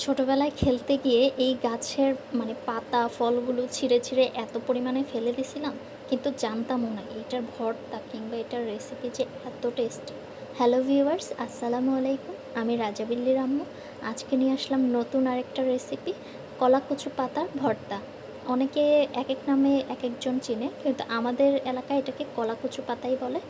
ছোটবেলায় খেলতে গিয়ে এই গাছের পাতা ফলগুলো ছিঁড়ে ছিঁড়ে এত পরিমাণে ফেলে দিছিলাম, কিন্তু জানতামও না এটার ভর্তা কিংবা এটার রেসিপি যে এত টেস্টি। হ্যালো ভিউয়ার্স, আসসালামু আলাইকুম। আমি রাজাবিল্লির আম্মু। আজকে নিয়ে আসলাম নতুন আরেকটা রেসিপি, কলা কচু পাতার ভর্তা। অনেকে এক এক নামে এক একজন চিনে, কিন্তু আমাদের এলাকায় এটাকে কলা কচু পাতাই বলে।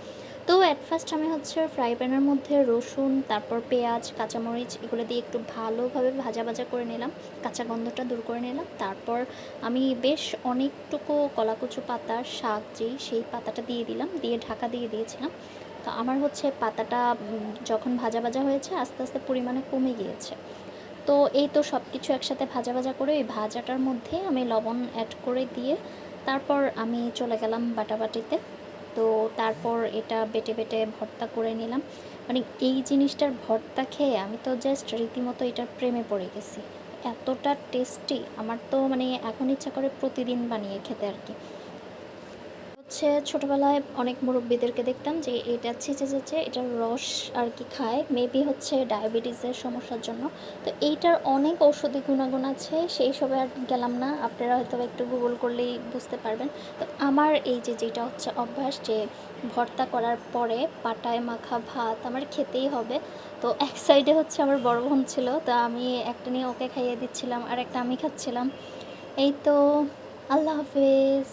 তো অ্যাট ফার্স্ট আমি ফ্রাই প্যানের মধ্যে রসুন, তারপর পেঁয়াজ, কাঁচামরিচ এগুলো দিয়ে একটু ভালোভাবে ভাজা ভাজা করে নিলাম, কাঁচা গন্ধটা দূর করে নিলাম। তারপর আমি বেশ অনেকটুকু কলাকচু পাতার শাক সেই পাতাটা দিয়ে দিলাম, দিয়ে ঢাকা দিয়ে দিয়েছিলাম। তো আমার পাতাটা যখন ভাজা ভাজা হয়েছে আস্তে আস্তে পরিমাণে কমে গিয়েছে। তো এই তো সব কিছু একসাথে ভাজা ভাজা করে ওই ভাজাটার মধ্যে আমি লবণ অ্যাড করে দিয়ে তারপর আমি চলে গেলাম বাটাবাটিতে। তো তারপর এটা বেটে বেটে ভর্তা করে নিলাম। এই জিনিসটার ভর্তা খেয়ে আমি তো জাস্ট রীতিমতো এটার প্রেমে পড়ে গেছি। এতটা টেস্টি, আমার তো এখন ইচ্ছা করে প্রতিদিন বানিয়ে খেতে আর কি। ছোটোবেলায় অনেক মুরব্বিদেরকে দেখতাম যে এটা ছেঁচে ছেঁচে এটার রস আর কি খায়, মেবি ডায়াবেটিসের সমস্যার জন্য। তো এইটার অনেক ঔষধি গুণাগুণ আছে, সেই সবে আর গেলাম না, আপনারা হয়তো একটু গুগল করলেই বুঝতে পারবেন। তো আমার এই যেটা অভ্যাস যে ভর্তা করার পরে পাটায় মাখা ভাত আমার খেতেই হবে। তো এক সাইডে আমার বড় বোন ছিল, তো আমি একটা নিয়ে ওকে খাইয়ে দিচ্ছিলাম আর একটা আমি খাচ্ছিলাম। এই তো, আল্লাহ হাফেজ।